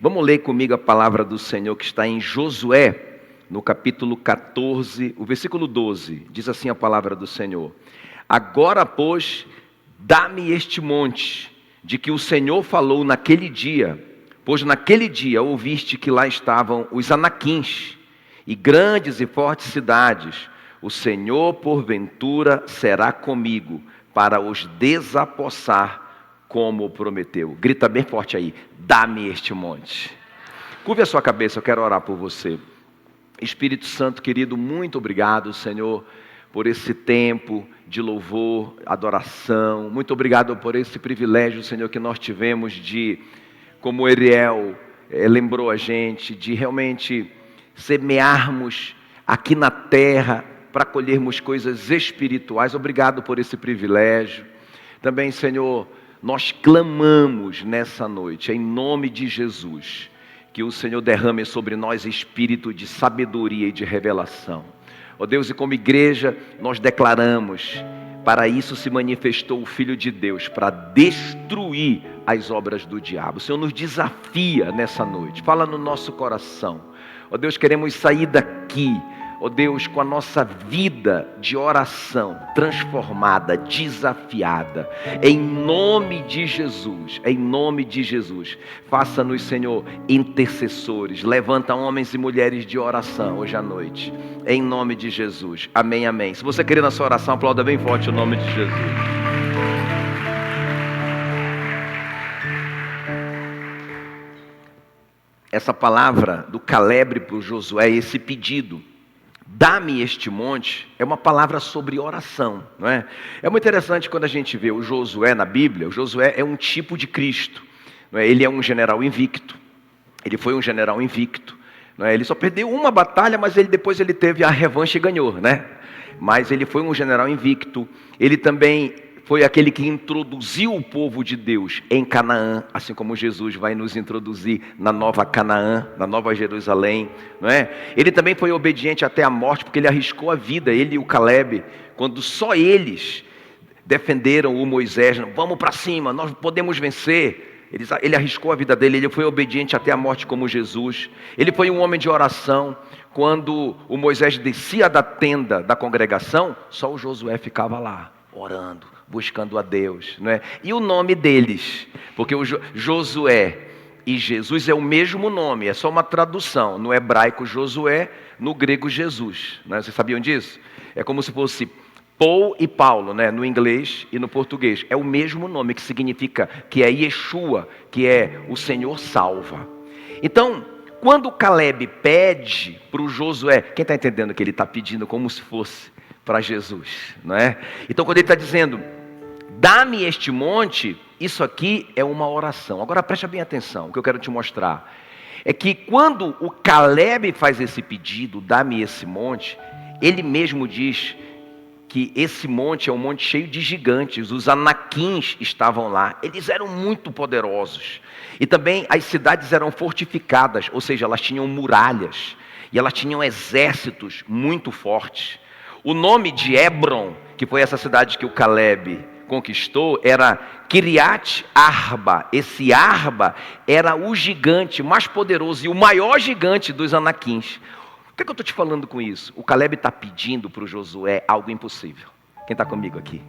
Vamos ler comigo a palavra do Senhor que está em Josué, no capítulo 14, o versículo 12. Diz assim a palavra do Senhor: Agora, pois, dá-me este monte, de que o Senhor falou naquele dia, pois naquele dia ouviste que lá estavam os anaquins, e grandes e fortes cidades. O Senhor, porventura, será comigo, para os desapossar, como prometeu. Grita bem forte aí: dá-me este monte. Curve a sua cabeça, eu quero orar por você. Espírito Santo querido, muito obrigado, Senhor, por esse tempo de louvor, adoração. Muito obrigado por esse privilégio, Senhor, que nós tivemos de, como Ariel lembrou a gente, de realmente semearmos aqui na terra para colhermos coisas espirituais. Obrigado por esse privilégio. Também, Senhor, nós clamamos nessa noite, em nome de Jesus, que o Senhor derrame sobre nós espírito de sabedoria e de revelação. Ó Deus, e como igreja, nós declaramos, para isso se manifestou o Filho de Deus, para destruir as obras do diabo. O Senhor nos desafia nessa noite, fala no nosso coração. Ó Deus, queremos sair daqui, ó Deus, com a nossa vida de oração transformada, desafiada, em nome de Jesus, em nome de Jesus. Faça-nos, Senhor, intercessores, levanta homens e mulheres de oração hoje à noite, em nome de Jesus, amém, amém. Se você querer na sua oração, aplauda bem forte o nome de Jesus. Essa palavra do Caleb para o Josué, esse pedido, dá-me este monte, é uma palavra sobre oração, não é? É muito interessante quando a gente vê o Josué na Bíblia. O Josué é um tipo de Cristo, não é? Ele é um general invicto, ele foi um general invicto, não é? Ele só perdeu uma batalha, mas depois ele teve a revanche e ganhou, né? Mas ele foi um general invicto. Ele também foi aquele que introduziu o povo de Deus em Canaã, assim como Jesus vai nos introduzir na nova Canaã, na nova Jerusalém, não é? Ele também foi obediente até a morte, porque ele arriscou a vida, ele e o Caleb, quando só eles defenderam o Moisés. Vamos para cima, nós podemos vencer. Ele arriscou a vida dele, ele foi obediente até a morte como Jesus. Ele foi um homem de oração. Quando o Moisés descia da tenda da congregação, só o Josué ficava lá, orando, buscando a Deus, não é? E o nome deles, porque o Josué e Jesus é o mesmo nome, é só uma tradução. No hebraico Josué, no grego Jesus, não é? Vocês sabiam disso? É como se fosse Paul e Paulo, né? No inglês e no português. É o mesmo nome, que significa, que é Yeshua, que é o Senhor salva. Então, quando Caleb pede para o Josué, quem está entendendo que ele está pedindo como se fosse para Jesus, não é? Então, quando ele está dizendo, dá-me este monte, isso aqui é uma oração. Agora preste bem atenção, o que eu quero te mostrar é que quando o Caleb faz esse pedido, dá-me esse monte, ele mesmo diz que esse monte é um monte cheio de gigantes. Os anaquins estavam lá, eles eram muito poderosos, e também as cidades eram fortificadas, ou seja, elas tinham muralhas, e elas tinham exércitos muito fortes. O nome de Hebron, que foi essa cidade que o Caleb conquistou, era Kiriat Arba. Esse Arba era o gigante mais poderoso e o maior gigante dos anaquins. O que eu estou te falando com isso? O Caleb está pedindo para o Josué algo impossível. Quem está comigo aqui?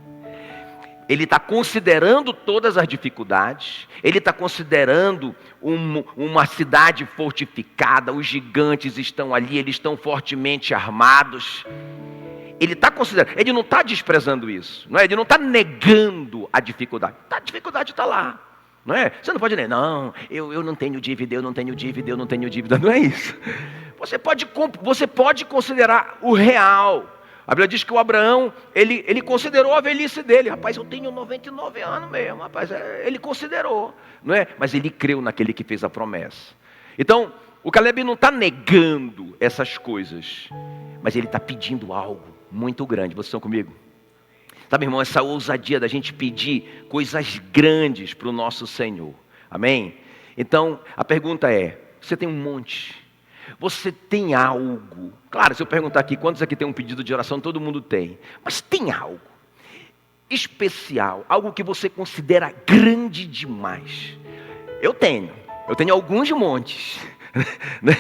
Ele está considerando todas as dificuldades, ele está considerando uma cidade fortificada, os gigantes estão ali, eles estão fortemente armados. Ele está considerando, ele não está desprezando isso, não é? Ele não está negando a dificuldade. A dificuldade está lá, não é? Você não pode dizer, não, eu não tenho dívida, eu não tenho dívida, eu não tenho dívida. Não é isso. Você pode considerar o real. A Bíblia diz que o Abraão, ele considerou a velhice dele. Rapaz, eu tenho 99 anos mesmo, rapaz. Ele considerou, não é? Mas ele creu naquele que fez a promessa. Então, o Caleb não está negando essas coisas, mas ele está pedindo algo muito grande. Vocês estão comigo? Sabe, irmão, essa ousadia da gente pedir coisas grandes para o nosso Senhor. Amém? Então, a pergunta é, você tem um monte, você tem algo. Claro, se eu perguntar aqui, quantos aqui tem um pedido de oração? Todo mundo tem. Mas tem algo especial, algo que você considera grande demais. Eu tenho. Eu tenho alguns montes, né?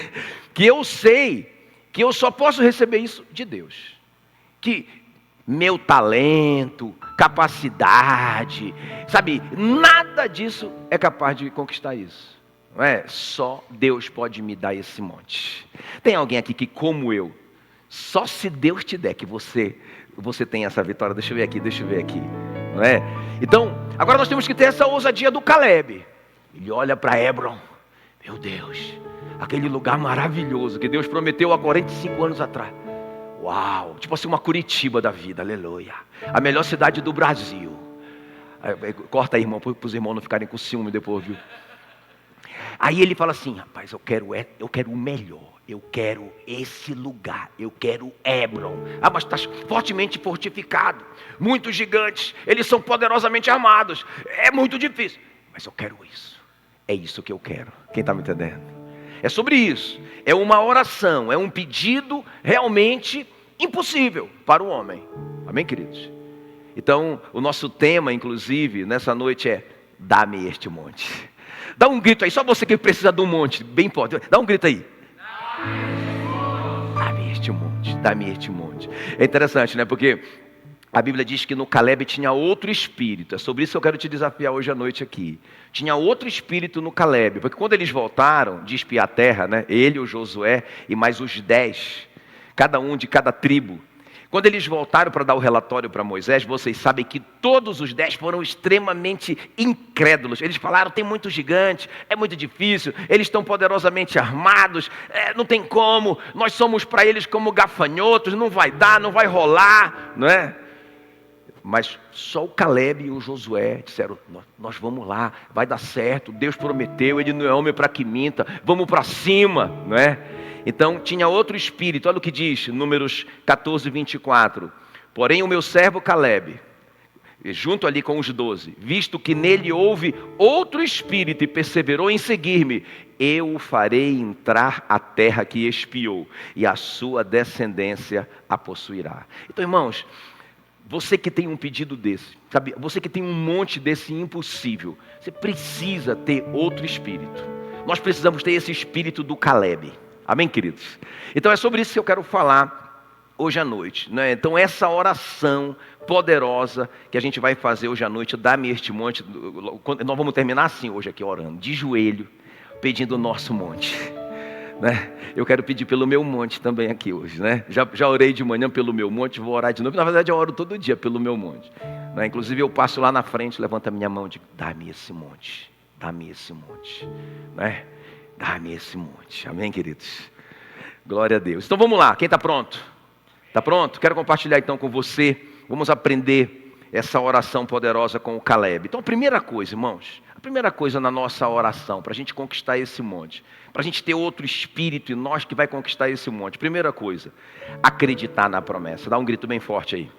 Que eu sei que eu só posso receber isso de Deus. Que meu talento, capacidade, sabe, nada disso é capaz de conquistar isso. Não é? Só Deus pode me dar esse monte. Tem alguém aqui que, como eu, só se Deus te der que você tem essa vitória. Deixa eu ver aqui, não é? Então, agora nós temos que ter essa ousadia do Caleb. Ele olha para Hebron, meu Deus, aquele lugar maravilhoso que Deus prometeu há 45 anos atrás. Uau, tipo assim uma Curitiba da vida, aleluia. A melhor cidade do Brasil. Corta aí, irmão, para os irmãos não ficarem com ciúme depois, viu? Aí ele fala assim, rapaz, eu quero o melhor. Eu quero esse lugar, eu quero Hebron. Ah, mas está fortemente fortificado. Muitos gigantes, eles são poderosamente armados. É muito difícil, mas eu quero isso. É isso que eu quero. Quem está me entendendo? É sobre isso. É uma oração, é um pedido realmente impossível para o homem. Amém, queridos? Então, o nosso tema, inclusive, nessa noite é: dá-me este monte. Dá um grito aí, só você que precisa de um monte, bem forte. Dá um grito aí. Dá-me este monte, dá-me este monte. É interessante, né? Porque a Bíblia diz que no Caleb tinha outro espírito. É sobre isso que eu quero te desafiar hoje à noite aqui. Tinha outro espírito no Caleb. Porque quando eles voltaram de espiar a terra, né? Ele, o Josué e mais os 10, cada um de cada tribo. Quando eles voltaram para dar o relatório para Moisés, vocês sabem que todos os 10 foram extremamente incrédulos. Eles falaram, tem muitos gigantes, é muito difícil, eles estão poderosamente armados, não tem como, nós somos para eles como gafanhotos, não vai dar, não vai rolar, não é? Mas só o Caleb e o Josué disseram, nós vamos lá, vai dar certo, Deus prometeu, Ele não é homem para que minta, vamos para cima, não é? Então tinha outro espírito, olha o que diz, Números 14, 24. Porém o meu servo Caleb, junto ali com os 12, visto que nele houve outro espírito e perseverou em seguir-me, eu o farei entrar à terra que espiou, e a sua descendência a possuirá. Então, irmãos, você que tem um pedido desse, sabe? Você que tem um monte desse impossível, você precisa ter outro espírito. Nós precisamos ter esse espírito do Caleb. Amém, queridos? Então é sobre isso que eu quero falar hoje à noite, né? Então essa oração poderosa que a gente vai fazer hoje à noite, dá-me este monte, nós vamos terminar assim hoje aqui orando, de joelho, pedindo o nosso monte, né? Eu quero pedir pelo meu monte também aqui hoje, né? Já orei de manhã pelo meu monte, vou orar de novo. Na verdade eu oro todo dia pelo meu monte, né? Inclusive eu passo lá na frente, levanto a minha mão e digo, dá-me esse monte, né? Dá-me esse monte. Amém, queridos? Glória a Deus. Então vamos lá, quem está pronto? Está pronto? Quero compartilhar então com você. Vamos aprender essa oração poderosa com o Caleb. Então a primeira coisa, irmãos, a primeira coisa na nossa oração, para a gente conquistar esse monte, para a gente ter outro espírito em nós que vai conquistar esse monte. Primeira coisa, acreditar na promessa. Dá um grito bem forte aí.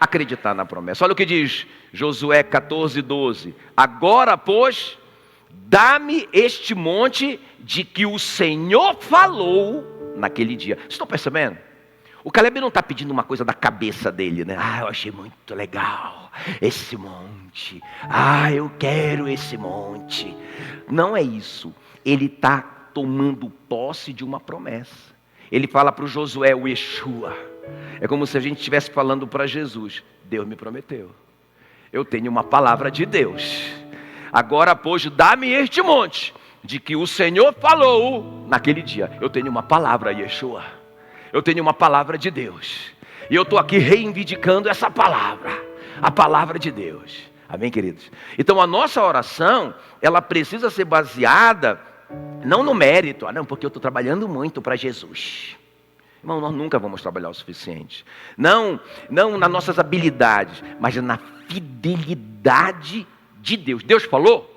Acreditar na promessa. Olha o que diz Josué 14, 12. Agora, pois, dá-me este monte de que o Senhor falou naquele dia. Vocês estão percebendo? O Caleb não está pedindo uma coisa da cabeça dele, né? Ah, eu achei muito legal esse monte. Ah, eu quero esse monte. Não é isso. Ele está tomando posse de uma promessa. Ele fala para o Josué, o Yeshua. É como se a gente estivesse falando para Jesus. Deus me prometeu. Eu tenho uma palavra de Deus. Agora, pois, dá-me este monte, de que o Senhor falou naquele dia. Eu tenho uma palavra, Yeshua. Eu tenho uma palavra de Deus. E eu estou aqui reivindicando essa palavra. A palavra de Deus. Amém, queridos? Então, a nossa oração, ela precisa ser baseada, não no mérito. Não, porque eu estou trabalhando muito para Jesus. Irmão, nós nunca vamos trabalhar o suficiente. Não nas nossas habilidades, mas na fidelidade de Deus. Deus falou?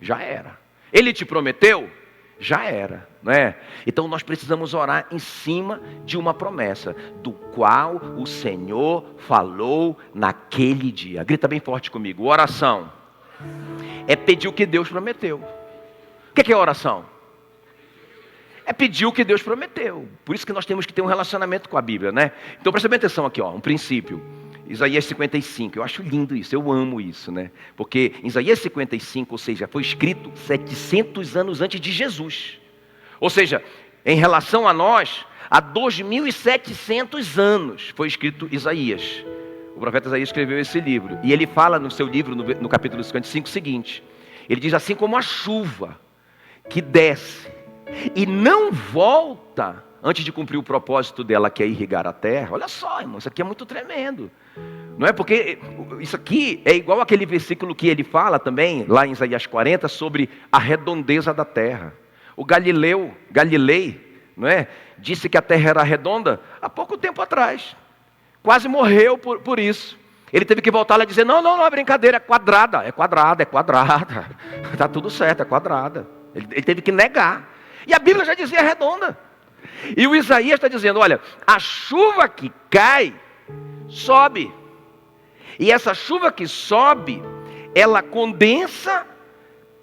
Já era. Ele te prometeu? Já era, não é? Então nós precisamos orar em cima de uma promessa, do qual o Senhor falou naquele dia. Grita bem forte comigo. Oração é pedir o que Deus prometeu. O que é oração? É pedir o que Deus prometeu. Por isso que nós temos que ter um relacionamento com a Bíblia, né? Então presta bem atenção aqui, ó, um princípio. Isaías 55, eu acho lindo isso, eu amo isso, né? Porque em Isaías 55, ou seja, foi escrito 700 anos antes de Jesus. Ou seja, em relação a nós, há 2.700 anos foi escrito Isaías. O profeta Isaías escreveu esse livro. E ele fala no seu livro, no capítulo 55, o seguinte. Ele diz assim: como a chuva que desce e não volta antes de cumprir o propósito dela, que é irrigar a terra. Olha só, irmão, isso aqui é muito tremendo. Não é? Porque isso aqui é igual aquele versículo que ele fala também, lá em Isaías 40, sobre a redondeza da terra. O Galilei, não é? Disse que a terra era redonda há pouco tempo atrás. Quase morreu por isso. Ele teve que voltar lá e dizer: não, é brincadeira, é quadrada. Está tudo certo, é quadrada. Ele teve que negar. E a Bíblia já dizia redonda. E o Isaías está dizendo: olha, a chuva que cai, sobe. E essa chuva que sobe, ela condensa,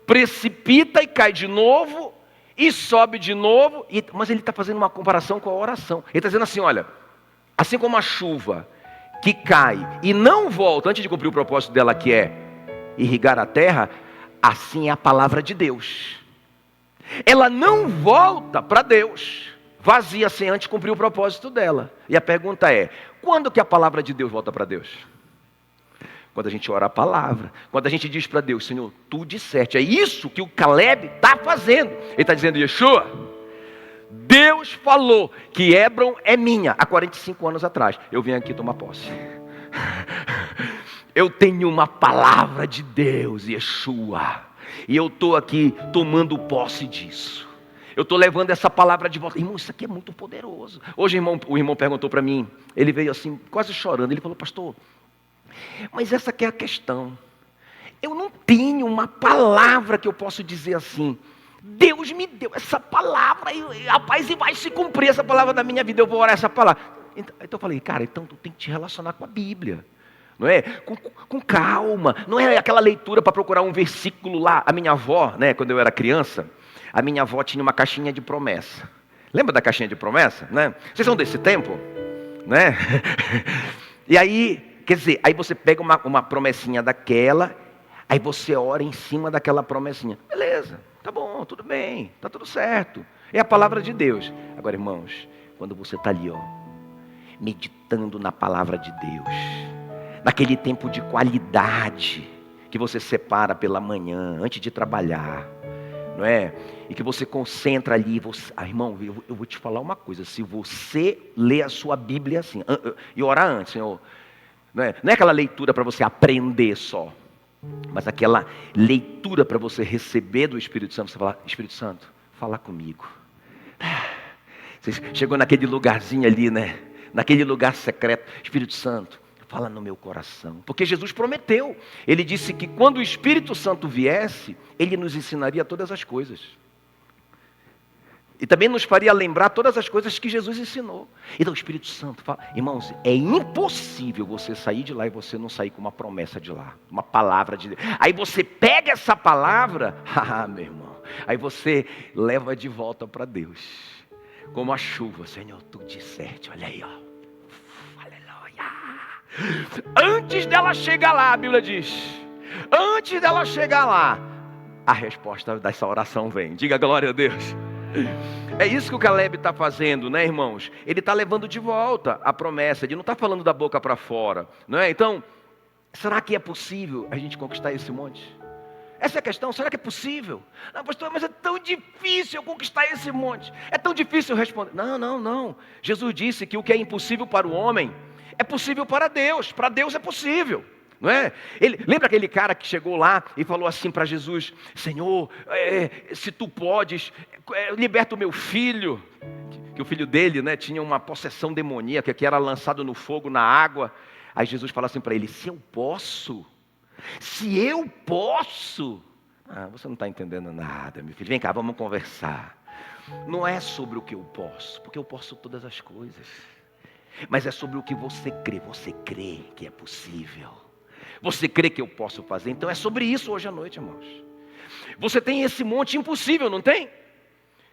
precipita e cai de novo, e sobe de novo. Mas ele está fazendo uma comparação com a oração. Ele está dizendo assim: olha, assim como a chuva que cai e não volta antes de cumprir o propósito dela, que é irrigar a terra, assim é a palavra de Deus. Ela não volta para Deus vazia sem antes cumprir o propósito dela. E a pergunta é: quando que a palavra de Deus volta para Deus? Quando a gente ora a palavra. Quando a gente diz para Deus: Senhor, tu disseste. É isso que o Caleb está fazendo. Ele está dizendo: Yeshua, Deus falou que Hebron é minha há 45 anos atrás. Eu vim aqui tomar posse. Eu tenho uma palavra de Deus, Yeshua. E eu estou aqui tomando posse disso. Eu estou levando essa palavra de volta. Irmão, isso aqui é muito poderoso. Hoje o irmão perguntou para mim. Ele veio assim, quase chorando. Ele falou: pastor, mas essa aqui é a questão. Eu não tenho uma palavra que eu possa dizer assim: Deus me deu essa palavra, e, rapaz, e vai se cumprir essa palavra da minha vida, eu vou orar essa palavra. Então eu falei: cara, então tu tem que te relacionar com a Bíblia. Não é? Com calma. Não é aquela leitura para procurar um versículo lá. A minha avó, né, quando eu era criança, a minha avó tinha uma caixinha de promessa. Lembra da caixinha de promessa? Né? Vocês são desse tempo? Né? E aí, quer dizer, aí você pega uma promessinha daquela, aí você ora em cima daquela promessinha. Beleza, tá bom, tudo bem, tá tudo certo. É a palavra de Deus. Agora, irmãos, quando você está ali, meditando na palavra de Deus, naquele tempo de qualidade que você separa pela manhã, antes de trabalhar, não é? E que você concentra ali. Irmão, eu vou te falar uma coisa. Se você lê a sua Bíblia assim, e orar antes, Senhor, não é aquela leitura para você aprender só, mas aquela leitura para você receber do Espírito Santo. Você fala: Espírito Santo, fala comigo. Você chegou naquele lugarzinho ali, né? Naquele lugar secreto. Espírito Santo, fala no meu coração. Porque Jesus prometeu. Ele disse que quando o Espírito Santo viesse, Ele nos ensinaria todas as coisas. E também nos faria lembrar todas as coisas que Jesus ensinou. Então o Espírito Santo fala. Irmãos, é impossível você sair de lá e você não sair com uma promessa de lá. Uma palavra de Deus. Aí você pega essa palavra, meu irmão, aí você leva de volta para Deus. Como a chuva. Senhor, tu disseste, olha aí, antes dela chegar lá, a Bíblia diz, antes dela chegar lá, a resposta dessa oração vem. Diga glória a Deus. É isso que o Caleb está fazendo, né, irmãos? Ele está levando de volta a promessa. Ele não está falando da boca para fora, não é? Então, será que é possível a gente conquistar esse monte? Essa é a questão. Será que é possível? Não, pastor, mas é tão difícil eu conquistar esse monte. É tão difícil eu responder. Não. Jesus disse que o que é impossível para o homem é possível para Deus. Para Deus é possível, não é? Lembra aquele cara que chegou lá e falou assim para Jesus: Senhor, se tu podes, liberta o meu filho. Que o filho dele, né, tinha uma possessão demoníaca, que era lançado no fogo, na água. Aí Jesus fala assim para ele: se eu posso, você não está entendendo nada, meu filho. Vem cá, vamos conversar. Não é sobre o que eu posso, porque eu posso todas as coisas. Mas é sobre o que você crê. Você crê que é possível. Você crê que eu posso fazer. Então é sobre isso hoje à noite, irmãos. Você tem esse monte impossível, não tem?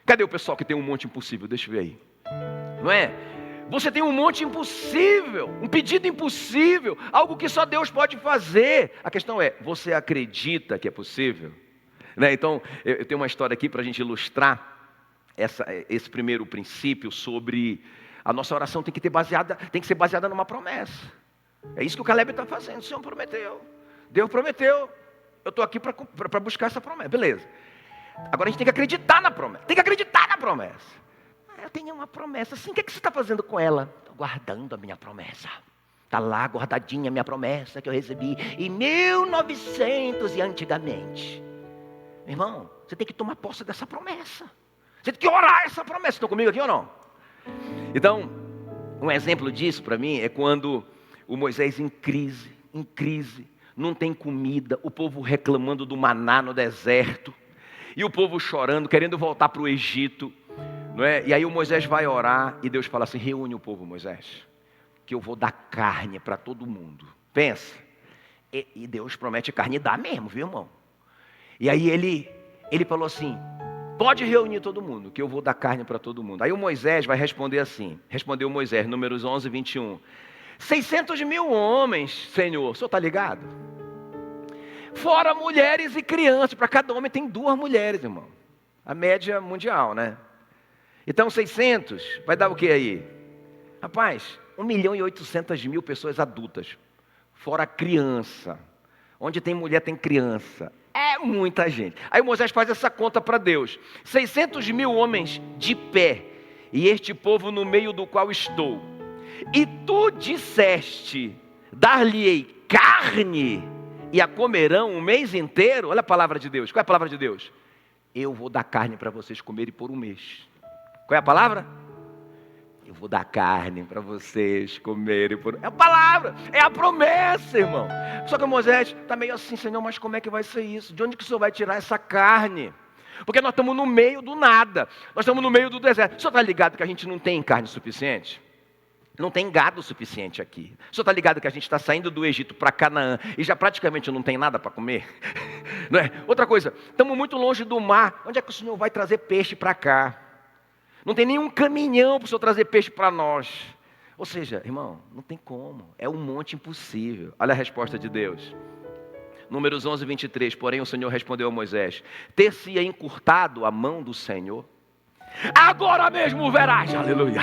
Cadê o pessoal que tem um monte impossível? Deixa eu ver aí. Não é? Você tem um monte impossível, um pedido impossível, algo que só Deus pode fazer. A questão é, você acredita que é possível? Né? Então, eu tenho uma história aqui para a gente ilustrar esse primeiro princípio sobre a nossa oração tem que ser baseada numa promessa. É isso que o Caleb está fazendo. O Senhor prometeu, Deus prometeu, eu estou aqui para buscar essa promessa, beleza. Agora a gente tem que acreditar na promessa, Eu tenho uma promessa, assim, o que você está fazendo com ela? Estou guardando a minha promessa. Está lá guardadinha a minha promessa que eu recebi em 1900 e antigamente. Irmão, você tem que tomar posse dessa promessa. Você tem que orar essa promessa. Estão comigo aqui ou não? Então, um exemplo disso para mim é quando o Moisés em crise, não tem comida, o povo reclamando do maná no deserto, e o povo chorando, querendo voltar para o Egito, não é? E aí o Moisés vai orar, e Deus fala assim, reúne o povo, Moisés, que eu vou dar carne para todo mundo. Pensa, e Deus promete carne e dá mesmo, viu, irmão? E aí ele falou assim, pode reunir todo mundo, que eu vou dar carne para todo mundo. Aí o Moisés vai responder assim, respondeu Moisés, Números 11, 21. 600 mil homens, Senhor, o senhor está ligado? Fora mulheres e crianças, para cada homem tem 2 mulheres, irmão. A média mundial, né? Então 600, vai dar o que aí? Rapaz, 1.800.000 pessoas adultas, fora criança. Onde tem mulher tem criança. É muita gente. Aí Moisés faz essa conta para Deus. 600 mil homens de pé, e este povo no meio do qual estou. E tu disseste, dar-lhe-ei carne, e a comerão um mês inteiro. Olha a palavra de Deus. Qual é a palavra de Deus? Eu vou dar carne para vocês comerem por um mês. Qual é a palavra? Eu vou dar carne para vocês comerem por... É a palavra, é a promessa, irmão. Só que o Moisés está meio assim, Senhor, mas como é que vai ser isso? De onde que o Senhor vai tirar essa carne? Porque nós estamos no meio do nada. Nós estamos no meio do deserto. O Senhor está ligado que a gente não tem carne suficiente? Não tem gado suficiente aqui. O senhor está ligado que a gente está saindo do Egito para Canaã e já praticamente não tem nada para comer? Não é? Outra coisa, estamos muito longe do mar. Onde é que o Senhor vai trazer peixe para cá? Não tem nenhum caminhão para o Senhor trazer peixe para nós. Ou seja, irmão, não tem como. É um monte impossível. Olha a resposta de Deus. Números 11, 23. Porém o Senhor respondeu a Moisés, ter-se-ia encurtado a mão do Senhor? Agora mesmo verás, aleluia.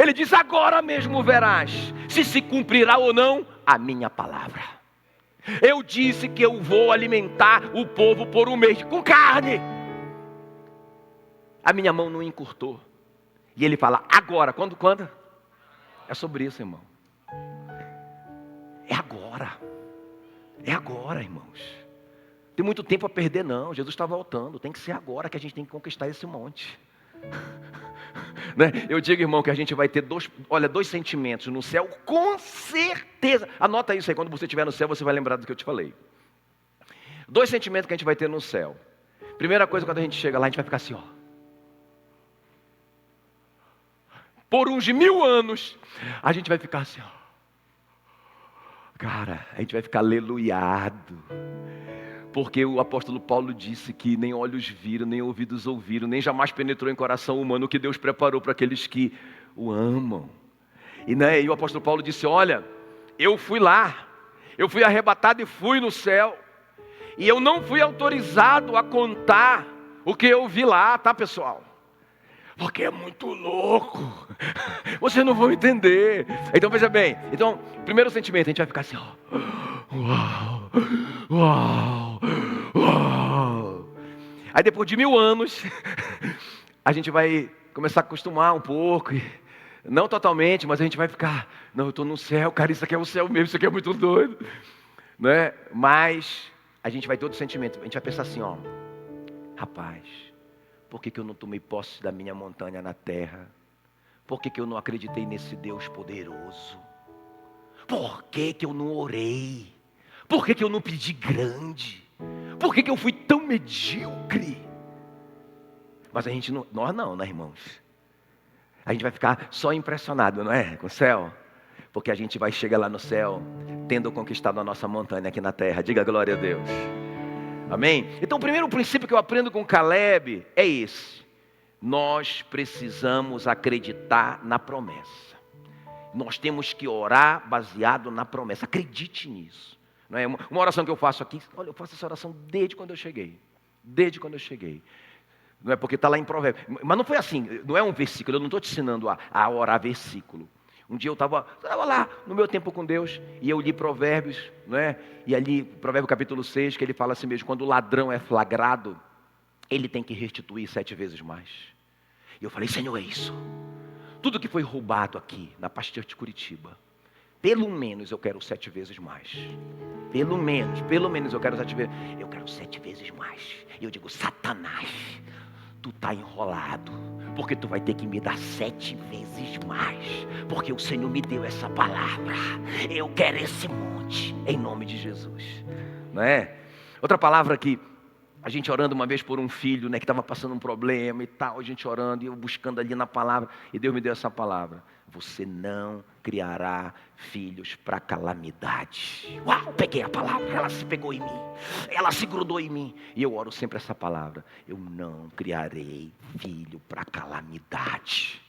Ele diz, agora mesmo verás se cumprirá ou não a minha palavra. Eu disse que eu vou alimentar o povo por um mês com carne. A minha mão não encurtou. E ele fala, agora, quando? É sobre isso, irmão. É agora, irmãos. Tem muito tempo a perder não, Jesus está voltando. Tem que ser agora que a gente tem que conquistar esse monte. Né? Eu digo, irmão, que a gente vai ter 2 sentimentos no céu, com certeza. Anota isso aí, quando você estiver no céu, você vai lembrar do que eu te falei. 2 sentimentos que a gente vai ter no céu. Primeira coisa, quando a gente chega lá, a gente vai ficar assim, ó. Por uns 1000 anos, a gente vai ficar assim, ó. Cara, a gente vai ficar aleluiado. Porque o apóstolo Paulo disse que nem olhos viram, nem ouvidos ouviram, nem jamais penetrou em coração humano o que Deus preparou para aqueles que o amam. E o apóstolo Paulo disse, olha, eu fui lá, eu fui arrebatado e fui no céu. E eu não fui autorizado a contar o que eu vi lá, tá, pessoal? Porque é muito louco. Vocês não vão entender. Então veja bem, primeiro sentimento, a gente vai ficar assim, ó. Uau, uau, uau. Aí depois de 1000 anos, a gente vai começar a acostumar um pouco, não totalmente, mas a gente vai ficar, não, eu estou no céu, cara, isso aqui é o céu mesmo, isso aqui é muito doido, né? Mas a gente vai ter outro sentimento, a gente vai pensar assim, ó, rapaz, por que eu não tomei posse da minha montanha na terra? Por que eu não acreditei nesse Deus poderoso? Por que eu não orei? Por que eu não pedi grande? Por que eu fui tão medíocre? Mas a gente não, nós não, né, irmãos? A gente vai ficar só impressionado, não é? Com o céu. Porque a gente vai chegar lá no céu, tendo conquistado a nossa montanha aqui na terra. Diga glória a Deus. Amém? Então o primeiro princípio que eu aprendo com Caleb é esse. Nós precisamos acreditar na promessa. Nós temos que orar baseado na promessa. Acredite nisso. Não é? Uma oração que eu faço aqui, olha, eu faço essa oração desde quando eu cheguei. Desde quando eu cheguei. Não é porque está lá em Provérbios. Mas não foi assim, não é um versículo, eu não estou te ensinando a orar versículo. Um dia eu estava lá no meu tempo com Deus e eu li Provérbios, não é? E ali, Provérbio capítulo 6, que ele fala assim mesmo, quando o ladrão é flagrado, ele tem que restituir 7 vezes mais. E eu falei, Senhor, é isso. Tudo que foi roubado aqui, na pastilha de Curitiba, pelo menos eu quero 7 vezes mais. Pelo menos eu quero 7 vezes. Eu quero 7 vezes mais. E eu digo, Satanás, tu está enrolado, porque tu vai ter que me dar 7 vezes mais, porque o Senhor me deu essa palavra. Eu quero esse monte, em nome de Jesus. Não é? Outra palavra que a gente orando uma vez por um filho, né, que estava passando um problema e tal, a gente orando e eu buscando ali na palavra, e Deus me deu essa palavra: você não criará filhos para calamidade. Uau, peguei a palavra, ela se pegou em mim, ela se grudou em mim, e eu oro sempre essa palavra: eu não criarei filho para calamidade.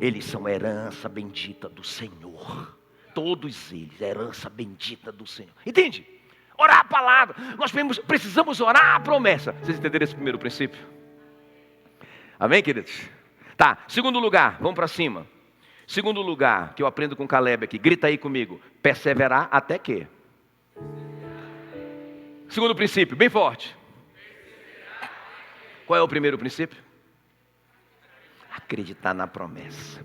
Eles são herança bendita do Senhor, todos eles, herança bendita do Senhor, entende? Orar a palavra, nós precisamos orar a promessa. Vocês entenderam esse primeiro princípio? Amém, queridos? Tá, segundo lugar, vamos para cima. Segundo lugar, que eu aprendo com Caleb aqui, grita aí comigo: perseverar até quê? Segundo princípio, bem forte. Qual é o primeiro princípio? Acreditar na promessa.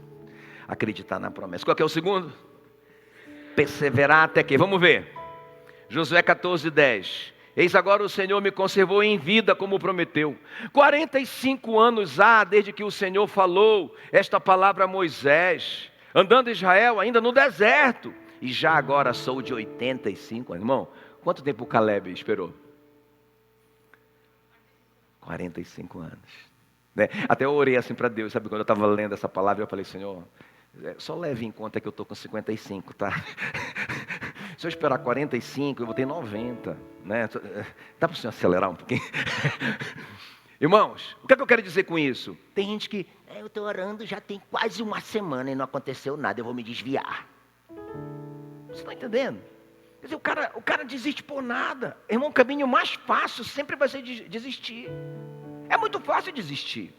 Acreditar na promessa. Qual que é o segundo? Perseverar até quê? Vamos ver. Josué 14:10. Eis agora o Senhor me conservou em vida como prometeu. 45 anos há desde que o Senhor falou esta palavra a Moisés, andando Israel ainda no deserto. E já agora sou de 85 anos. Irmão, quanto tempo o Caleb esperou? 45 anos. Né? Até eu orei assim para Deus, sabe? Quando eu estava lendo essa palavra, eu falei, Senhor, só leve em conta que eu estou com 55, tá? Se eu esperar 45, eu vou ter 90, né? Dá para o senhor acelerar um pouquinho? Irmãos, o que é que eu quero dizer com isso? Tem gente que, eu estou orando já tem quase uma semana e não aconteceu nada, eu vou me desviar. Você está entendendo? Quer dizer, o cara desiste por nada. Irmão, o caminho mais fácil sempre vai ser desistir. É muito fácil desistir.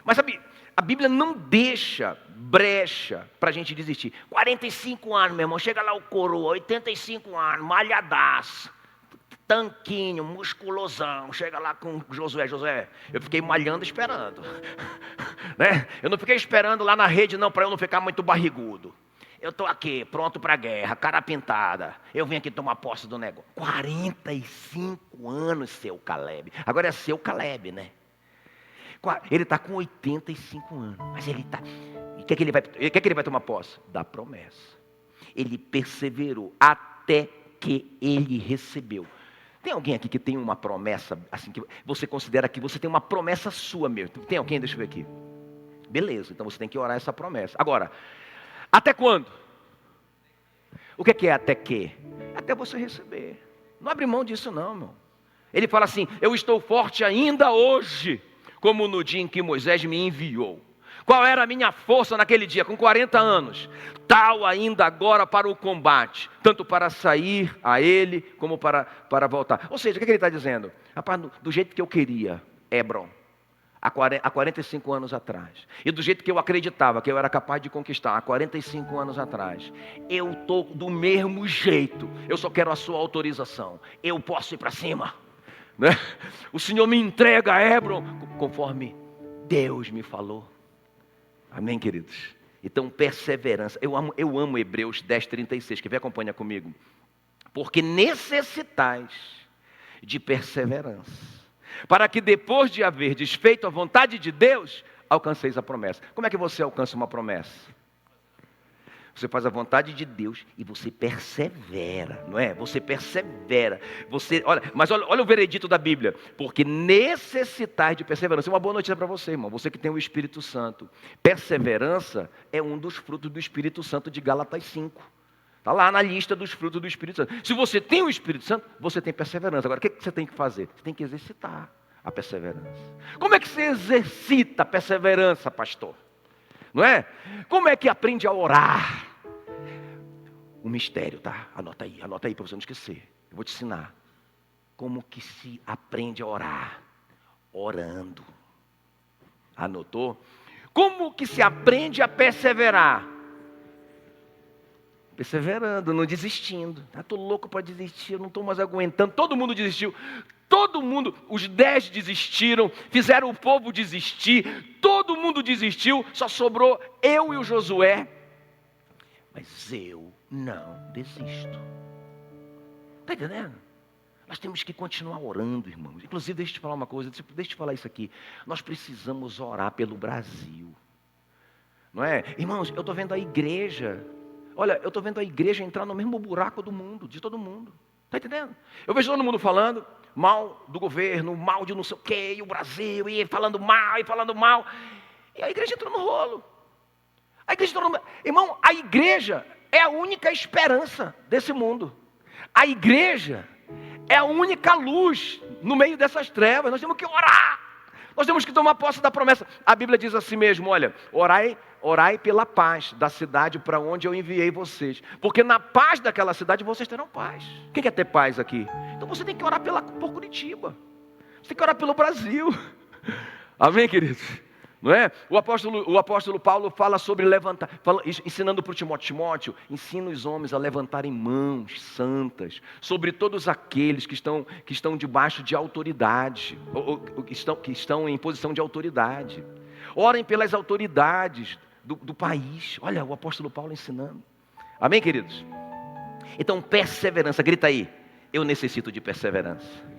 Mas sabe, a Bíblia não deixa brecha para a gente desistir. 45 anos, meu irmão, chega lá o coroa, 85 anos, malhadaço, tanquinho, musculosão, chega lá com Josué, eu fiquei malhando esperando. Né? Eu não fiquei esperando lá na rede não, para eu não ficar muito barrigudo. Eu estou aqui, pronto para a guerra, cara pintada. Eu vim aqui tomar posse do negócio. 45 anos, seu Caleb. Agora é seu Caleb, né? Ele está com 85 anos, mas ele está... O que é que ele vai tomar posse? Da promessa. Ele perseverou até que ele recebeu. Tem alguém aqui que tem uma promessa, assim, que você considera que você tem uma promessa sua mesmo? Tem alguém? Deixa eu ver aqui. Beleza, então você tem que orar essa promessa. Agora, até quando? O que é até que? Até você receber. Não abre mão disso não, irmão. Ele fala assim, eu estou forte ainda hoje, como no dia em que Moisés me enviou. Qual era a minha força naquele dia, com 40 anos? Tal ainda agora para o combate, tanto para sair a ele, como para voltar. Ou seja, o que ele está dizendo? Rapaz, do jeito que eu queria, Hebron, há 45 anos atrás, e do jeito que eu acreditava que eu era capaz de conquistar há 45 anos atrás, eu estou do mesmo jeito, eu só quero a sua autorização, eu posso ir para cima. Né? O Senhor me entrega a Hebron conforme Deus me falou. Amém, queridos? Então, perseverança. Eu amo Hebreus 10:36. Quer ver? Acompanha comigo. Porque necessitais de perseverança, para que depois de haver desfeito a vontade de Deus, alcanceis a promessa. Como é que você alcança uma promessa? Você faz a vontade de Deus e você persevera, não é? Você persevera. Olha o veredito da Bíblia. Porque necessitais de perseverança. É uma boa notícia para você, irmão. Você que tem o Espírito Santo. Perseverança é um dos frutos do Espírito Santo de Gálatas 5. Está lá na lista dos frutos do Espírito Santo. Se você tem o Espírito Santo, você tem perseverança. Agora, o que você tem que fazer? Você tem que exercitar a perseverança. Como é que você exercita a perseverança, pastor? não é? Como é que aprende a orar? Um mistério, tá? Anota aí para você não esquecer. Eu vou te ensinar. Como que se aprende a orar? Orando. Anotou? Como que se aprende a perseverar? Perseverando, não desistindo. Estou louco para desistir, eu não estou mais aguentando. Todo mundo desistiu. Todo mundo, os 10 desistiram, fizeram o povo desistir. Todo mundo desistiu, só sobrou eu e o Josué. Mas eu não desisto. Está entendendo? Nós temos que continuar orando, irmãos. Inclusive, deixa eu te falar uma coisa, deixa eu te falar isso aqui. Nós precisamos orar pelo Brasil. Não é? Irmãos, eu estou vendo a igreja. Olha, eu estou vendo a igreja entrar no mesmo buraco do mundo, de todo mundo. Está entendendo? Eu vejo todo mundo falando mal do governo, mal de não sei o quê, e o Brasil, e falando mal. E a igreja entrou no rolo. Irmão, a igreja é a única esperança desse mundo. A igreja é a única luz no meio dessas trevas. Nós temos que orar. Nós temos que tomar posse da promessa. A Bíblia diz assim mesmo, olha, orai pela paz da cidade para onde eu enviei vocês. Porque na paz daquela cidade vocês terão paz. Quem quer ter paz aqui? Então você tem que orar por Curitiba. Você tem que orar pelo Brasil. Amém, queridos? Não é? O apóstolo Paulo fala sobre levantar, ensinando para o Timóteo, ensina os homens a levantarem mãos santas sobre todos aqueles que estão debaixo de autoridade, ou que estão em posição de autoridade. Orem pelas autoridades do país. Olha, o apóstolo Paulo ensinando. Amém, queridos? Então, perseverança, grita aí, eu necessito de perseverança.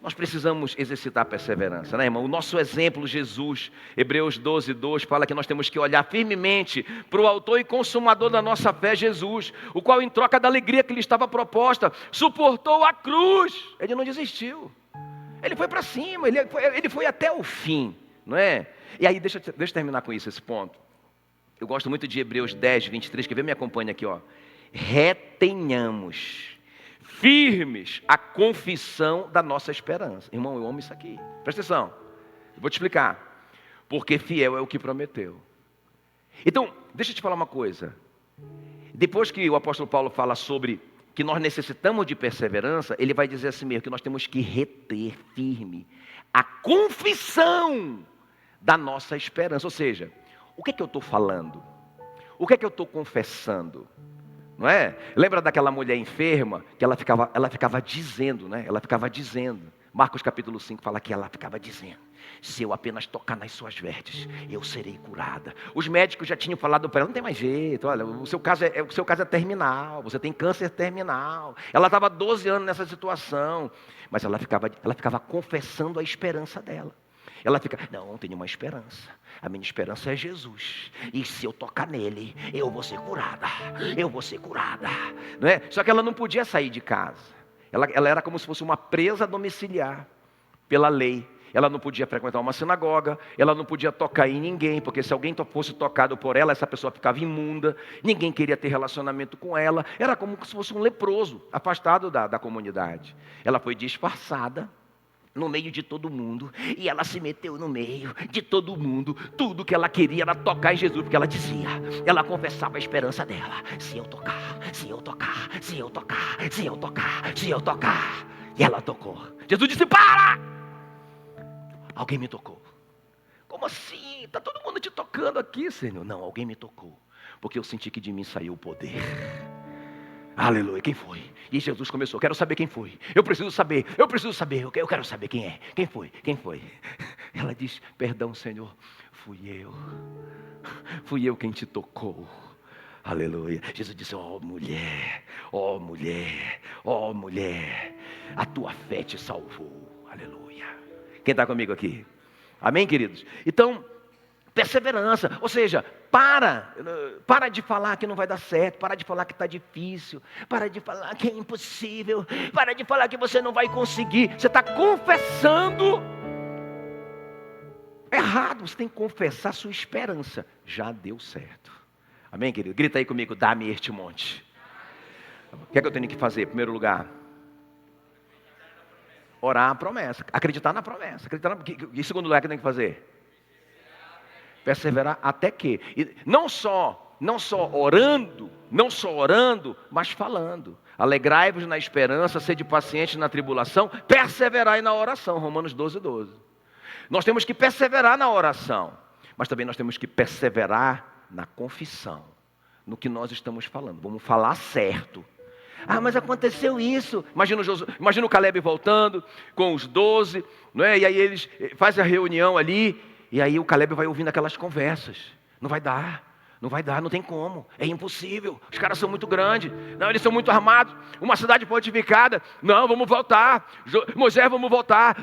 Nós precisamos exercitar a perseverança, né, irmão? O nosso exemplo, Jesus, Hebreus 12:2, fala que nós temos que olhar firmemente para o autor e consumador da nossa fé, Jesus, o qual, em troca da alegria que lhe estava proposta, suportou a cruz. Ele não desistiu. Ele foi para cima, ele foi até o fim, não é? E aí, deixa eu terminar com isso, esse ponto. Eu gosto muito de Hebreus 10:23, que me acompanha aqui, ó. Retenhamos firmes a confissão da nossa esperança. Irmão, eu amo isso aqui. Presta atenção. Eu vou te explicar. Porque fiel é o que prometeu. Então, deixa eu te falar uma coisa. Depois que o apóstolo Paulo fala sobre que nós necessitamos de perseverança, ele vai dizer assim mesmo, que nós temos que reter firme a confissão da nossa esperança. Ou seja, o que é que eu estou falando? O que é que eu estou confessando? Não é? Lembra daquela mulher enferma que ela ficava dizendo, né? Ela ficava dizendo. Marcos capítulo 5 fala que ela ficava dizendo: se eu apenas tocar nas suas vestes, eu serei curada. Os médicos já tinham falado para ela: não tem mais jeito, olha, o seu caso é terminal, você tem câncer terminal. Ela estava 12 anos nessa situação, mas ela ficava confessando a esperança dela. Ela fica: não tenho uma esperança. A minha esperança é Jesus. E se eu tocar nele, eu vou ser curada. Eu vou ser curada. Não é? Só que ela não podia sair de casa. Ela era como se fosse uma presa domiciliar pela lei. Ela não podia frequentar uma sinagoga. Ela não podia tocar em ninguém. Porque se alguém fosse tocado por ela, essa pessoa ficava imunda. Ninguém queria ter relacionamento com ela. Era como se fosse um leproso, afastado da comunidade. Ela foi disfarçada no meio de todo mundo, e ela se meteu no meio de todo mundo. Tudo que ela queria era tocar em Jesus, porque ela dizia, ela confessava a esperança dela: se eu tocar, se eu tocar, se eu tocar, se eu tocar, se eu tocar. E ela tocou. Jesus disse: para! Alguém me tocou. Como assim? Está todo mundo te tocando aqui, Senhor. Não, alguém me tocou, porque eu senti que de mim saiu o poder. Aleluia, quem foi? E Jesus começou: quero saber quem foi. Eu preciso saber, eu quero saber quem é. Quem foi? Ela diz: perdão, Senhor, fui eu quem te tocou. Aleluia. Jesus disse: ó mulher, a tua fé te salvou. Aleluia. Quem está comigo aqui? Amém, queridos? Então, perseverança, ou seja, para de falar que não vai dar certo, para de falar que está difícil, para de falar que é impossível, para de falar que você não vai conseguir. Você está confessando errado, você tem que confessar a sua esperança. Já deu certo. Amém, querido? Grita aí comigo: dá-me este monte. O que é que eu tenho que fazer? Em primeiro lugar, orar a promessa, acreditar na promessa. Em segundo lugar, o que eu tenho que fazer? Perseverar até que. E não só orando, mas falando. Alegrai-vos na esperança, sede pacientes na tribulação, perseverai na oração. Romanos 12:12. Nós temos que perseverar na oração, mas também nós temos que perseverar na confissão, no que nós estamos falando. Vamos falar certo. Ah, mas aconteceu isso. Imagina o Caleb voltando com os 12, não é? E aí eles fazem a reunião ali, e aí o Caleb vai ouvindo aquelas conversas. Não vai dar, não tem como, é impossível. Os caras são muito grandes, não, eles são muito armados. Uma cidade fortificada, não, vamos voltar. Moisés, vamos voltar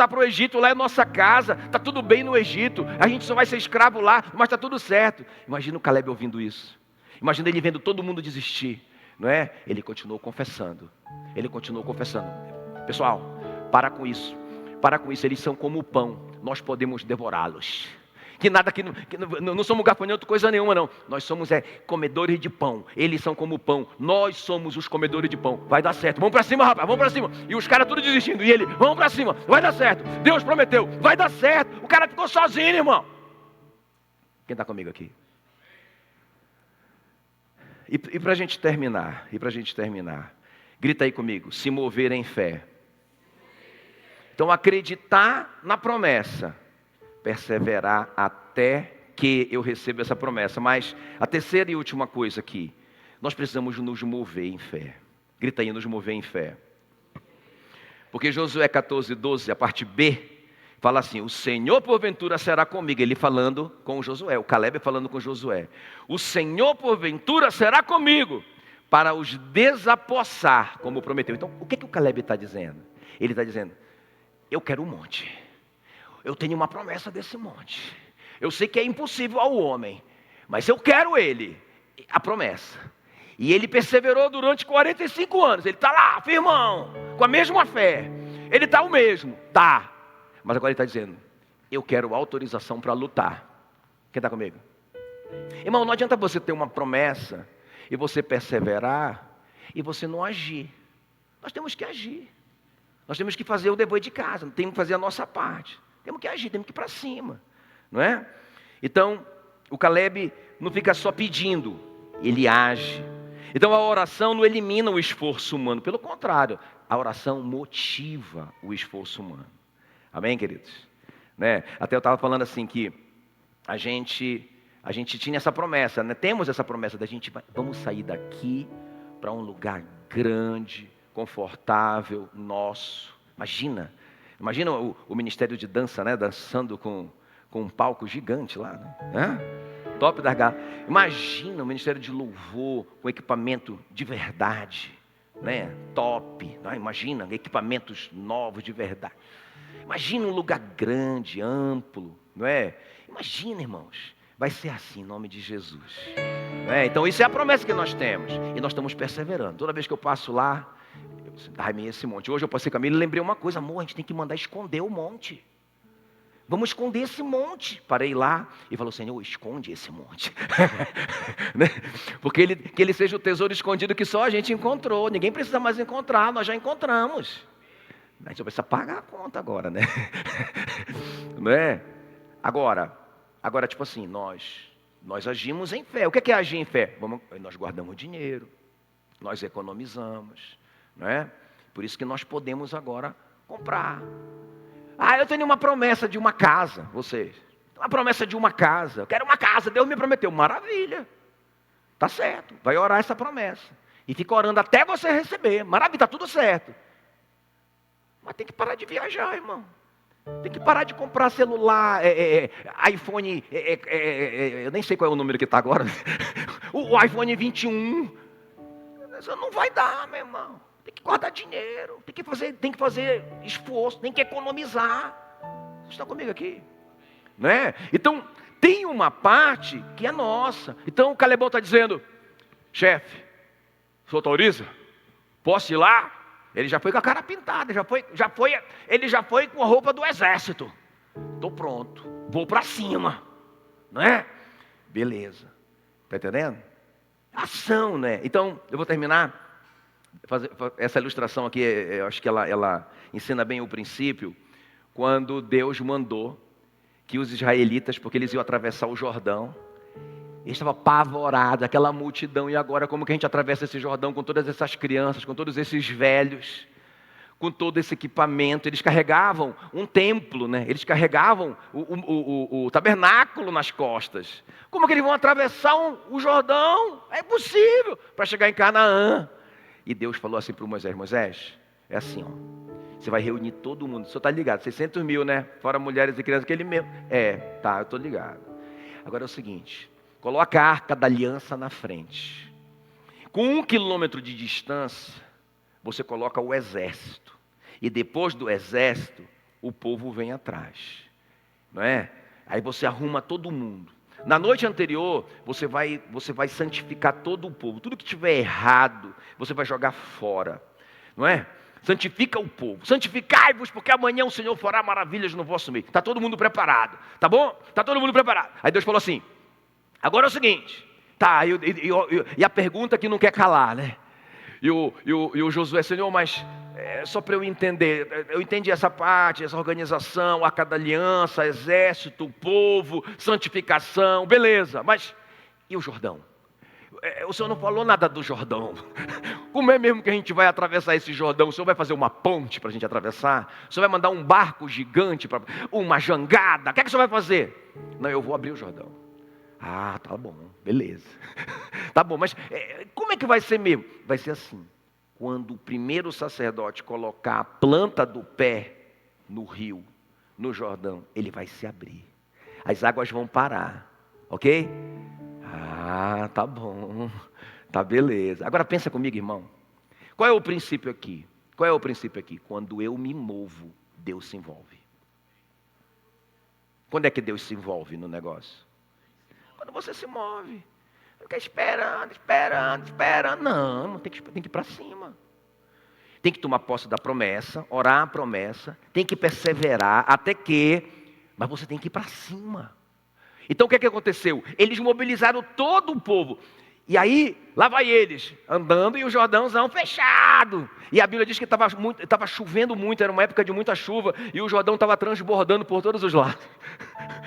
para o Egito, lá é nossa casa, está tudo bem no Egito, a gente só vai ser escravo lá, mas está tudo certo. Imagina o Caleb ouvindo isso, imagina ele vendo todo mundo desistir. Não é? Ele continuou confessando. Pessoal, para com isso, eles são como o pão, nós podemos devorá-los. Não somos gafanhoto coisa nenhuma não. Nós somos comedores de pão. Eles são como o pão, nós somos os comedores de pão. Vai dar certo, vamos para cima rapaz, vamos para cima. E os caras tudo desistindo, e ele, vamos para cima, vai dar certo. Deus prometeu, vai dar certo. O cara ficou sozinho, irmão. Quem está comigo aqui? E para a gente terminar, grita aí comigo, se mover em fé. Então acreditar na promessa, perseverar até que eu receba essa promessa. Mas a terceira e última coisa aqui, nós precisamos nos mover em fé. Grita aí, nos mover em fé. Porque Josué 14:12, a parte B, fala assim, o Senhor porventura será comigo. Ele falando com Josué, o Caleb falando com Josué. O Senhor porventura será comigo, para os desapossar, como prometeu. Então, o que o Caleb está dizendo? Ele está dizendo, eu quero um monte. Eu tenho uma promessa desse monte. Eu sei que é impossível ao homem, mas eu quero a promessa. E ele perseverou durante 45 anos. Ele está lá, firmão, com a mesma fé. Ele está o mesmo, tá. Mas agora ele está dizendo, eu quero autorização para lutar. Quem está comigo? Irmão, não adianta você ter uma promessa e você perseverar e você não agir. Nós temos que agir. Nós temos que fazer o dever de casa, temos que fazer a nossa parte. Temos que agir, temos que ir para cima, não é? Então, o Caleb não fica só pedindo, ele age. Então a oração não elimina o esforço humano, pelo contrário, a oração motiva o esforço humano. Amém, queridos? Né? Até eu estava falando assim que a gente tinha essa promessa, né? Temos essa promessa da gente, vamos sair daqui para um lugar grande, confortável, nosso. Imagina o ministério de dança, né? Dançando com um palco gigante lá, né? Top das galas. Imagina o ministério de louvor com equipamento de verdade, né? Top, né? Imagina equipamentos novos de verdade. Imagina um lugar grande, amplo, não é? Imagina, irmãos, vai ser assim em nome de Jesus. Não é? Então isso é a promessa que nós temos e nós estamos perseverando. Toda vez que eu passo lá, dai-me esse monte. Hoje eu passei com a Camila e lembrei uma coisa, amor, a gente tem que mandar esconder o monte. Vamos esconder esse monte. Parei lá e falou, Senhor, esconde esse monte. Né? Porque que ele seja o tesouro escondido que só a gente encontrou. Ninguém precisa mais encontrar, nós já encontramos. A gente precisa pagar a conta agora, né? Não é? Agora, tipo assim, nós agimos em fé. O que é agir em fé? Nós guardamos dinheiro, nós economizamos, não é? Por isso que nós podemos agora comprar. Ah, eu tenho uma promessa de uma casa, vocês. Uma promessa de uma casa. Eu quero uma casa, Deus me prometeu. Maravilha. Tá certo. Vai orar essa promessa. E fica orando até você receber. Maravilha, tá tudo certo. Mas tem que parar de viajar, irmão. Tem que parar de comprar celular, iPhone, eu nem sei qual é o número que está agora. O iPhone 21. Isso não vai dar, meu irmão. Tem que guardar dinheiro, tem que fazer esforço, tem que economizar. Vocês estão comigo aqui? Né? Então, tem uma parte que é nossa. Então o Calebão está dizendo, chefe, o senhor autoriza? Posso ir lá? Ele já foi com a cara pintada, ele já foi com a roupa do exército. Estou pronto, vou para cima, não é? Beleza, está entendendo? Ação, né? Então, eu vou terminar, essa ilustração aqui, eu acho que ela ensina bem o princípio, quando Deus mandou que os israelitas, porque eles iam atravessar o Jordão, eles estavam apavorados, aquela multidão, e agora como que a gente atravessa esse Jordão com todas essas crianças, com todos esses velhos, com todo esse equipamento? Eles carregavam um templo, né? Eles carregavam o tabernáculo nas costas. Como que eles vão atravessar o Jordão? É impossível, para chegar em Canaã. E Deus falou assim para o Moisés: Moisés, é assim, ó. Você vai reunir todo mundo. O senhor está ligado? 600 mil, né? Fora mulheres e crianças, aquele mesmo. Tá, eu estou ligado. Agora é o seguinte: coloca a arca da aliança na frente. Com 1 quilômetro de distância, você coloca o exército. E depois do exército, o povo vem atrás. Não é? Aí você arruma todo mundo. Na noite anterior, você vai santificar todo o povo. Tudo que tiver errado, você vai jogar fora. Não é? Santifica o povo. Santificai-vos, porque amanhã o Senhor fará maravilhas no vosso meio. Está todo mundo preparado. Tá bom? Está todo mundo preparado. Aí Deus falou assim: agora é o seguinte. Tá, e a pergunta que não quer calar, né? E o Josué: Senhor, mas só para eu entender, eu entendi essa parte, essa organização, arca da aliança, exército, povo, santificação, beleza, mas e o Jordão? O Senhor não falou nada do Jordão. Como é mesmo que a gente vai atravessar esse Jordão? O Senhor vai fazer uma ponte para a gente atravessar? O Senhor vai mandar um barco gigante, uma jangada? O que é que o Senhor vai fazer? Não, eu vou abrir o Jordão. Ah, tá bom, beleza. Tá bom, mas como é que vai ser mesmo? Vai ser assim: quando o primeiro sacerdote colocar a planta do pé no rio, no Jordão, ele vai se abrir. As águas vão parar, ok? Ah, tá bom, tá beleza. Agora pensa comigo, irmão. Qual é o princípio aqui? Qual é o princípio aqui? Quando eu me movo, Deus se envolve. Quando é que Deus se envolve no negócio? Quando você se move. Fica esperando. Não, tem que ir para cima. Tem que tomar posse da promessa, orar a promessa, tem que perseverar até que, mas você tem que ir para cima. Então o que é que aconteceu? Eles mobilizaram todo o povo. E aí, lá vai eles, andando e o Jordãozão fechado. E a Bíblia diz que estava chovendo muito, era uma época de muita chuva, e o Jordão estava transbordando por todos os lados.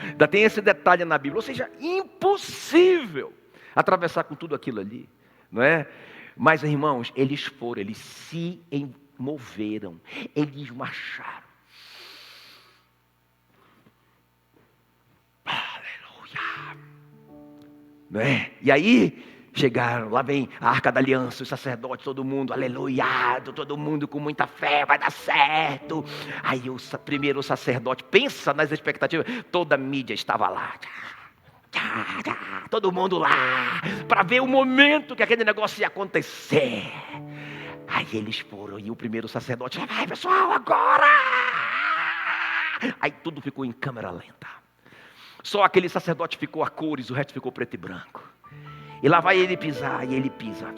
Ainda tem esse detalhe na Bíblia, ou seja, impossível atravessar com tudo aquilo ali, não é? Mas, irmãos, eles se moveram, eles marcharam. Aleluia! Não é? E aí chegaram, lá vem a arca da aliança, os sacerdotes, todo mundo, aleluia, todo mundo com muita fé, vai dar certo. Aí o primeiro sacerdote, pensa nas expectativas, toda a mídia estava lá, todo mundo lá, para ver o momento que aquele negócio ia acontecer. Aí eles foram, e o primeiro sacerdote, vai pessoal, agora! Aí tudo ficou em câmera lenta. Só aquele sacerdote ficou a cores, o resto ficou preto e branco. E lá vai ele pisar, e ele pisa.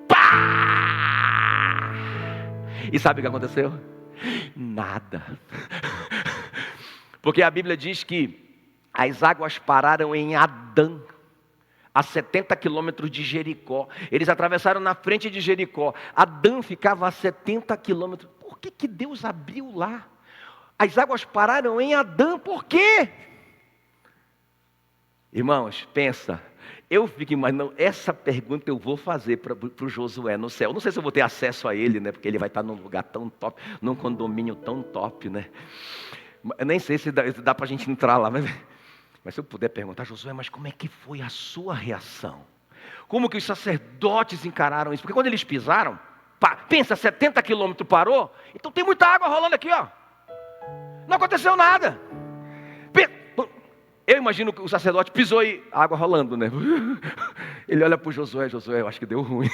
Pá! E sabe o que aconteceu? Nada. Porque a Bíblia diz que as águas pararam em Adã, a 70 quilômetros de Jericó. Eles atravessaram na frente de Jericó. Adã ficava a 70 quilômetros. Por que Deus abriu lá? As águas pararam em Adã, por quê? Irmãos, pensa. Eu fico imaginando, essa pergunta eu vou fazer para o Josué no céu. Não sei se eu vou ter acesso a ele, né? Porque ele vai estar num lugar tão top, num condomínio tão top, né? Eu nem sei se dá para a gente entrar lá, mas se eu puder perguntar, Josué, mas como é que foi a sua reação? Como que os sacerdotes encararam isso? Porque quando eles pisaram, pensa, 70 quilômetros parou, então tem muita água rolando aqui, ó. Não aconteceu nada. Eu imagino que o sacerdote pisou e a água rolando, né? Ele olha para o Josué, eu acho que deu ruim.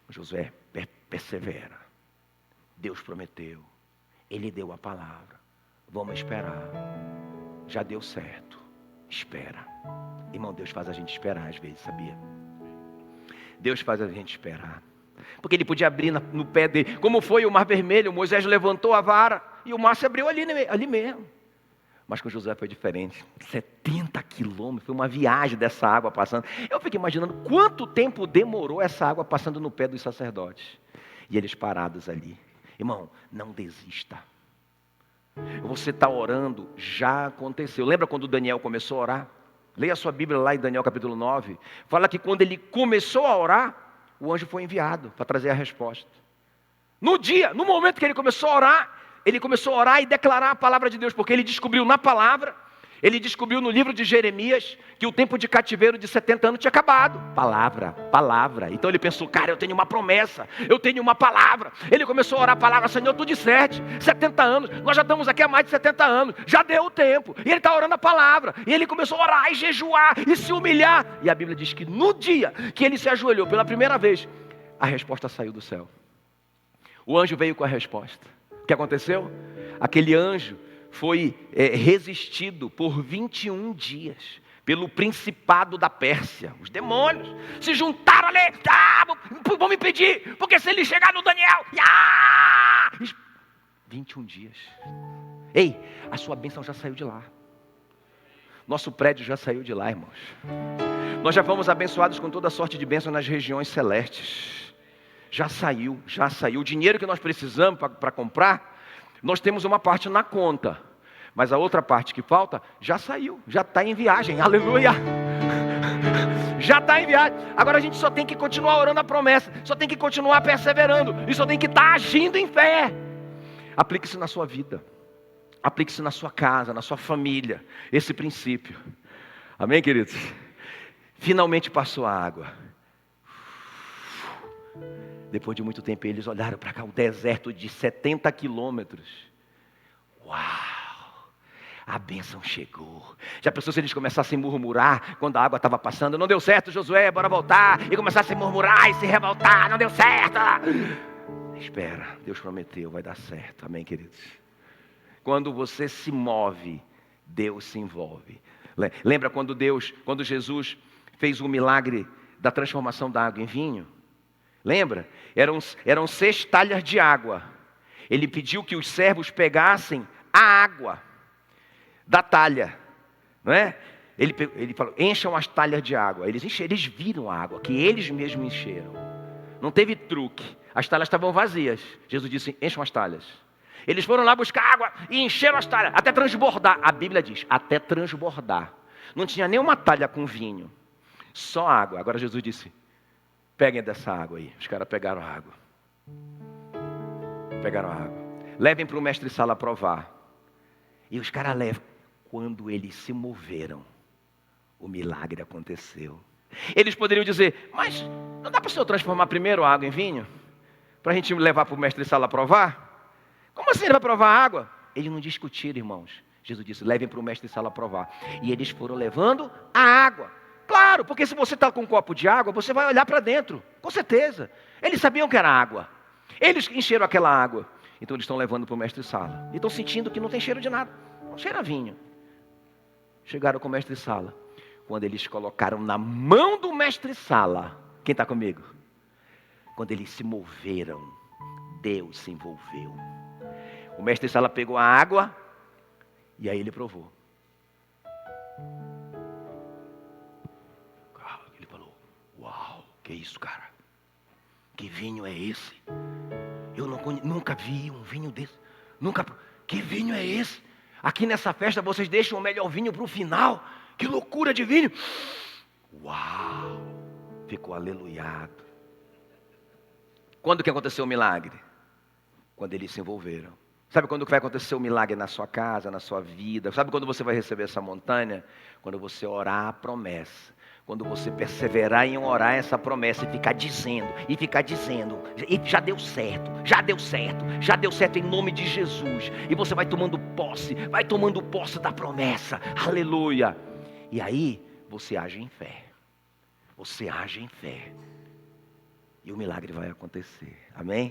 Josué, persevera. Deus prometeu. Ele deu a palavra. Vamos esperar. Já deu certo. Espera. Irmão, Deus faz a gente esperar às vezes, sabia? Deus faz a gente esperar. Porque ele podia abrir no pé dele. Como foi o Mar Vermelho, Moisés levantou a vara e o mar se abriu ali mesmo. Mas com Josué foi diferente. 70 quilômetros, foi uma viagem dessa água passando. Eu fico imaginando quanto tempo demorou essa água passando no pé dos sacerdotes. E eles parados ali. Irmão, não desista. Você está orando, já aconteceu. Lembra quando Daniel começou a orar? Leia a sua Bíblia lá em Daniel capítulo 9. Fala que quando ele começou a orar, o anjo foi enviado para trazer a resposta. No momento que ele começou a orar e declarar a palavra de Deus, porque ele descobriu na palavra, ele descobriu no livro de Jeremias, que o tempo de cativeiro de 70 anos tinha acabado. Palavra. Então ele pensou, cara, eu tenho uma promessa, eu tenho uma palavra. Ele começou a orar a palavra, Senhor, tu disseste, 70 anos, nós já estamos aqui há mais de 70 anos, já deu o tempo. E ele está orando a palavra, e ele começou a orar, e jejuar, e se humilhar. E a Bíblia diz que no dia que ele se ajoelhou pela primeira vez, a resposta saiu do céu. O anjo veio com a resposta. O que aconteceu? Aquele anjo foi resistido por 21 dias pelo principado da Pérsia. Os demônios se juntaram ali, vão me impedir, porque se ele chegar no Daniel, 21 dias. Ei, a sua bênção já saiu de lá. Nosso prédio já saiu de lá, irmãos. Nós já fomos abençoados com toda sorte de bênção nas regiões celestes. Já saiu. O dinheiro que nós precisamos para comprar, nós temos uma parte na conta, mas a outra parte que falta, já saiu, já está em viagem, aleluia, já está em viagem. Agora a gente só tem que continuar orando a promessa, só tem que continuar perseverando, e só tem que estar agindo em fé. Aplique-se na sua vida, aplique-se na sua casa, na sua família, esse princípio, amém, queridos? Finalmente passou a água. Depois de muito tempo eles olharam para cá, o deserto de 70 quilômetros. Uau! A bênção chegou. Já pensou se eles começassem a murmurar quando a água estava passando? Não deu certo, Josué, bora voltar. E começassem a murmurar e se revoltar. Não deu certo. Espera, Deus prometeu, vai dar certo. Amém, queridos? Quando você se move, Deus se envolve. Lembra quando Jesus fez o milagre da transformação da água em vinho? Lembra? Eram 6 talhas de água. Ele pediu que os servos pegassem a água da talha, não é? Ele falou, encham as talhas de água. Eles viram a água, que eles mesmos encheram. Não teve truque. As talhas estavam vazias. Jesus disse, encham as talhas. Eles foram lá buscar água e encheram as talhas, até transbordar. A Bíblia diz, até transbordar. Não tinha nenhuma talha com vinho, só água. Agora Jesus disse, peguem dessa água aí. Os caras pegaram a água. Levem para o mestre-sala provar. E os caras levam. Quando eles se moveram, o milagre aconteceu. Eles poderiam dizer, mas não dá para o senhor transformar primeiro a água em vinho? Para a gente levar para o mestre-sala provar? Como assim ele vai provar a água? Eles não discutiram, irmãos. Jesus disse, levem para o mestre-sala provar. E eles foram levando a água. Claro, porque se você está com um copo de água, você vai olhar para dentro, com certeza. Eles sabiam que era água. Eles encheram aquela água. Então eles estão levando para o mestre-sala. E estão sentindo que não tem cheiro de nada. Não cheira a vinho. Chegaram com o mestre-sala. Quando eles colocaram na mão do mestre-sala. Quem está comigo? Quando eles se moveram, Deus se envolveu. O mestre-sala pegou a água e aí ele provou. Ele falou, uau, que isso, cara? Que vinho é esse? Eu nunca vi um vinho desse. Que vinho é esse? Aqui nessa festa vocês deixam o melhor vinho para o final. Que loucura de vinho. Uau. Ficou aleluiado. Quando que aconteceu o milagre? Quando eles se envolveram. Sabe quando que vai acontecer o milagre na sua casa, na sua vida? Sabe quando você vai receber essa montanha? Quando você orar a promessa. Quando você perseverar em orar essa promessa e ficar dizendo, e já deu certo em nome de Jesus. E você vai tomando posse da promessa, aleluia. E aí, você age em fé. E o milagre vai acontecer, amém?